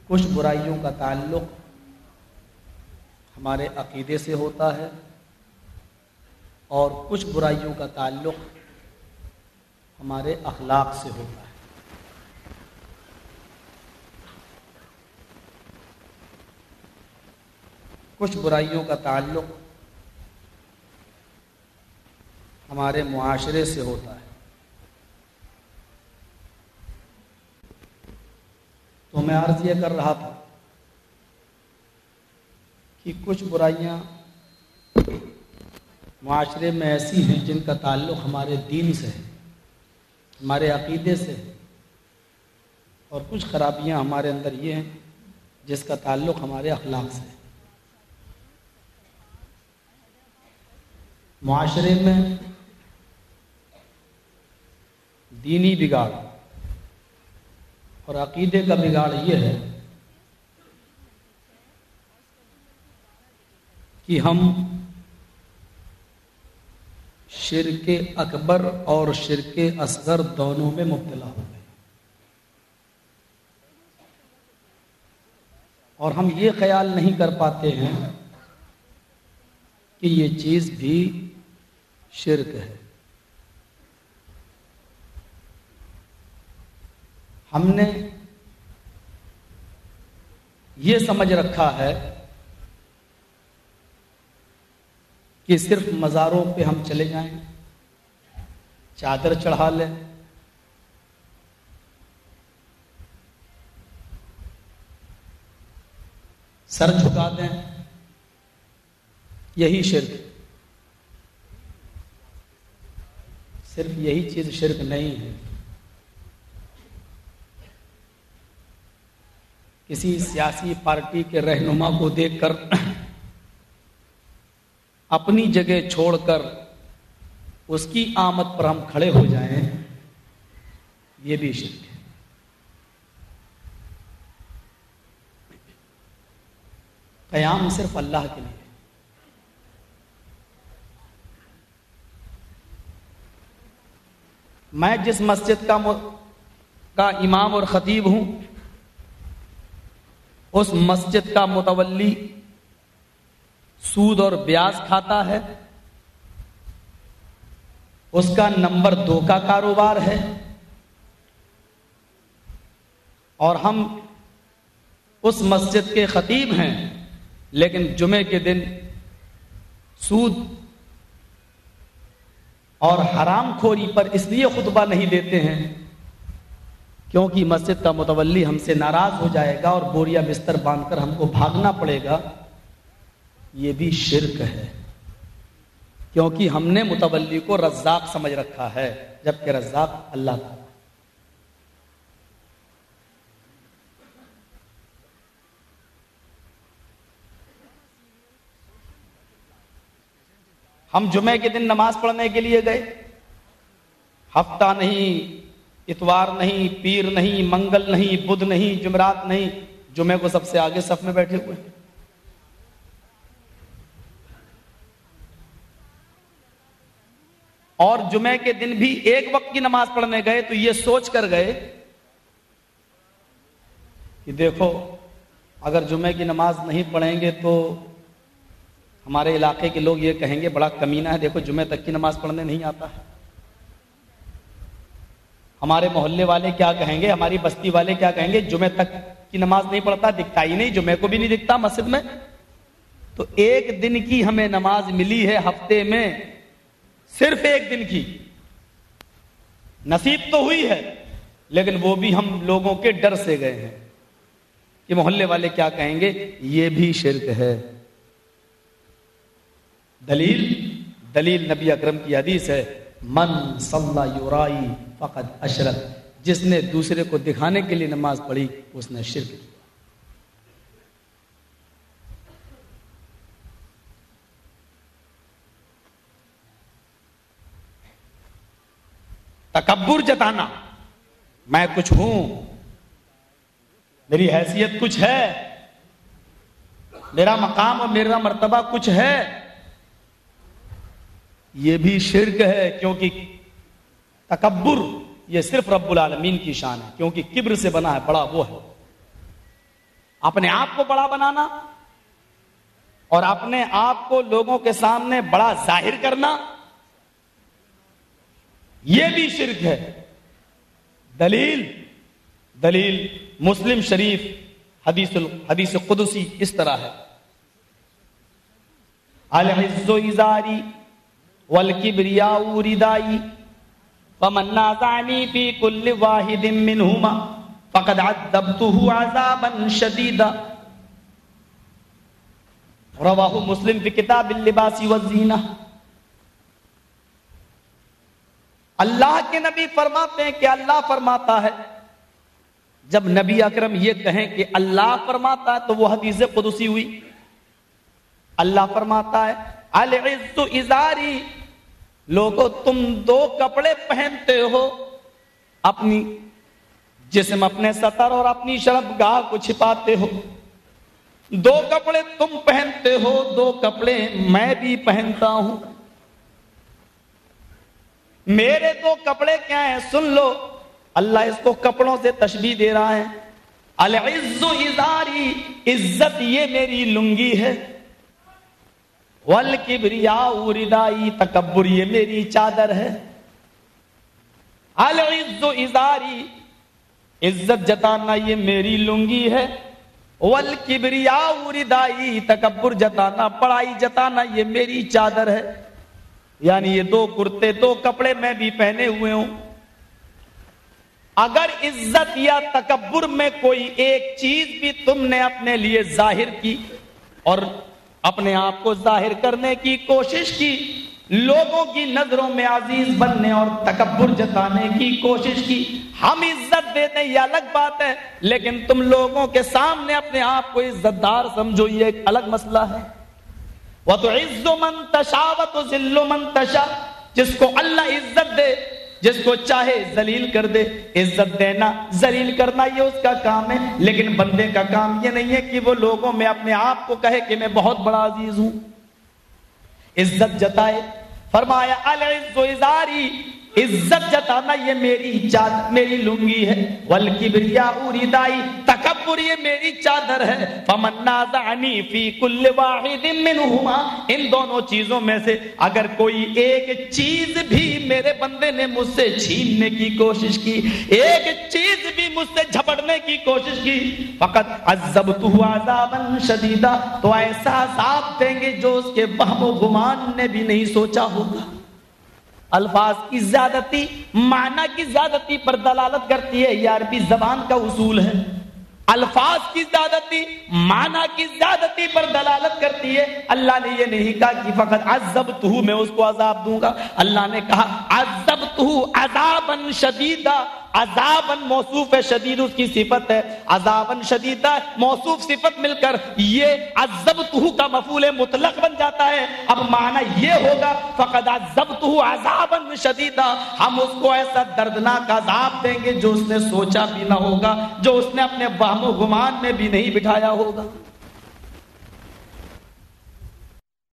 کچھ برائیوں کا تعلق ہمارے عقیدے سے ہوتا ہے اور کچھ برائیوں کا تعلق ہمارے اخلاق سے ہوتا ہے۔ کچھ برائیوں کا تعلق ہمارے معاشرے سے ہوتا ہے۔ تو میں عرض یہ کر رہا تھا کہ کچھ برائیاں معاشرے میں ایسی ہیں جن کا تعلق ہمارے دین سے ہے، ہمارے عقیدے سے ہے، اور کچھ خرابیاں ہمارے اندر یہ ہیں جس کا تعلق ہمارے اخلاق سے ہے۔ معاشرے میں دینی بگاڑ اور عقیدے کا بگاڑ یہ ہے کہ ہم شرک اکبر اور شرک اصغر دونوں میں مبتلا ہو گئے، اور ہم یہ خیال نہیں کر پاتے ہیں کہ یہ چیز بھی شرک ہے۔ ہم نے یہ سمجھ رکھا ہے کہ صرف مزاروں پہ ہم چلے جائیں، چادر چڑھا لیں، سر جھکا دیں، یہی شرک۔ صرف یہی چیز شرک نہیں ہے۔ کسی سیاسی پارٹی کے رہنما کو دیکھ کر اپنی جگہ چھوڑ کر اس کی آمد پر ہم کھڑے ہو جائیں، یہ بھی شرک ہے۔ قیام صرف اللہ کے لیے۔ میں جس مسجد کا امام اور خطیب ہوں، اس مسجد کا متولی سود اور بیاج کھاتا ہے، اس کا نمبر 2 کا کاروبار ہے، اور ہم اس مسجد کے خطیب ہیں، لیکن جمعے کے دن سود اور حرام خوری پر اس لیے خطبہ نہیں دیتے ہیں کیونکہ مسجد کا متولی ہم سے ناراض ہو جائے گا اور بوریا بستر باندھ کر ہم کو بھاگنا پڑے گا۔ یہ بھی شرک ہے، کیونکہ ہم نے متولی کو رزاق سمجھ رکھا ہے، جبکہ رزاق اللہ تعالی۔ ہم جمعے کے دن نماز پڑھنے کے لیے گئے، ہفتہ نہیں، اتوار نہیں، پیر نہیں، منگل نہیں، بدھ نہیں، جمعرات نہیں، جمعے کو سب سے آگے صف میں بیٹھے ہوئے۔ اور جمعے کے دن بھی ایک وقت کی نماز پڑھنے گئے تو یہ سوچ کر گئے کہ دیکھو اگر جمعے کی نماز نہیں پڑھیں گے تو ہمارے علاقے کے لوگ یہ کہیں گے بڑا کمینہ ہے، دیکھو جمعے تک کی نماز پڑھنے نہیں آتا ہے۔ ہمارے محلے والے کیا کہیں گے، ہماری بستی والے کیا کہیں گے، جمعے تک کی نماز نہیں پڑھتا، دکھتا ہی نہیں، جمعے کو بھی نہیں دکھتا مسجد میں۔ تو ایک دن کی ہمیں نماز ملی ہے ہفتے میں، صرف ایک دن کی، نصیب تو ہوئی ہے، لیکن وہ بھی ہم لوگوں کے ڈر سے گئے ہیں کہ محلے والے کیا کہیں گے، یہ بھی شرک ہے۔ دلیل نبی اکرم کی حدیث ہے، من صلی یرائی فقد اشرک، جس نے دوسرے کو دکھانے کے لیے نماز پڑھی اس نے شرک کیا۔ تکبر جتانا، میں کچھ ہوں، میری حیثیت کچھ ہے، میرا مقام اور میرا مرتبہ کچھ ہے، یہ بھی شرک ہے، کیونکہ تکبر یہ صرف رب العالمین کی شان ہے، کیونکہ کبر سے بنا ہے بڑا وہ ہے۔ اپنے آپ کو بڑا بنانا اور اپنے آپ کو لوگوں کے سامنے بڑا ظاہر کرنا، یہ بھی شرک ہے۔ دلیل مسلم شریف حدیث قدسی اس طرح ہے، العز ازاری والکبریاء ردائی فمن نازعنی فی کل واحد منہما فقد عذبته عذابا شدیدا، رواہ مسلم فی کتاب اللباس والزینہ۔ اللہ کے نبی فرماتے ہیں کہ اللہ فرماتا ہے، جب نبی اکرم یہ کہیں کہ اللہ فرماتا ہے تو وہ حدیث قدسی ہوئی۔ اللہ فرماتا ہے العز ازاری، لوگو تم دو کپڑے پہنتے ہو، اپنی جسم اپنے سطر اور اپنی شرمگاہ کو چھپاتے ہو، دو کپڑے تم پہنتے ہو، دو کپڑے میں بھی پہنتا ہوں۔ میرے دو کپڑے کیا ہیں سن لو، اللہ اس کو کپڑوں سے تشبیہ دے رہا ہے۔ العز ازاری، عزت یہ میری لنگی ہے، والکبریاء ردائی، تکبر یہ میری چادر ہے۔ العز ازاری، عزت جتانا یہ میری لنگی ہے، والکبریاء ردائی، تکبر جتانا، بڑائی جتانا یہ میری چادر ہے۔ یعنی یہ دو کرتے دو کپڑے میں بھی پہنے ہوئے ہوں۔ اگر عزت یا تکبر میں کوئی ایک چیز بھی تم نے اپنے لیے ظاہر کی اور اپنے آپ کو ظاہر کرنے کی کوشش کی، لوگوں کی نظروں میں عزیز بننے اور تکبر جتانے کی کوشش کی، ہم عزت دیتے ہیں یہ الگ بات ہے، لیکن تم لوگوں کے سامنے اپنے آپ کو عزت دار سمجھو یہ ایک الگ مسئلہ ہے۔ وَتُعِزُّ مَن تَشَاءُ وَتُذِلُّ مَن تَشَاءُ، جس کو اللہ عزت دے، جس کو چاہے ذلیل کر دے۔ عزت دینا ذلیل کرنا یہ اس کا کام ہے، لیکن بندے کا کام یہ نہیں ہے کہ وہ لوگوں میں اپنے آپ کو کہے کہ میں بہت بڑا عزیز ہوں، عزت جتائے۔ فرمایا العز ازاری، عزت جتانا یہ میری لنگی ہے، والکبریاء ردائی، تکبر یہ میری چادر ہے۔ فمن نازعنی فی کل واحد منہما، ان دونوں چیزوں میں سے اگر کوئی ایک چیز بھی میرے بندے نے مجھ سے چھیننے کی کوشش کی، ایک چیز بھی مجھ سے جھپٹنے کی کوشش کی، فقط عذبتہ عذابا شدیدا، تو ایسا عذاب دیں گے جو اس کے وہم و گمان نے بھی نہیں سوچا ہوگا۔ الفاظ کی زیادتی معنی کی زیادتی پر دلالت کرتی ہے، یہ عربی زبان کا اصول ہے۔ الفاظ کی زیادتی معنی کی زیادتی پر دلالت کرتی ہے۔ اللہ نے یہ نہیں کہا کہ فقط عذبتہ میں اس کو عذاب دوں گا، اللہ نے کہا عذبتہ عذابا شدیدا۔ عذاباً موصوف ہے، شدید اس کی صفت ہے، عذاباً شدیدہ موصوف صفت مل کر یہ عذبتہ کا مفعول مطلق بن جاتا ہے۔ اب معنی یہ ہوگا فقد عذبتہ عذاباً شدیدہ، ہم اس کو ایسا دردناک عذاب دیں گے جو اس نے سوچا بھی نہ ہوگا، جو اس نے اپنے وہم و گمان میں بھی نہیں بٹھایا ہوگا۔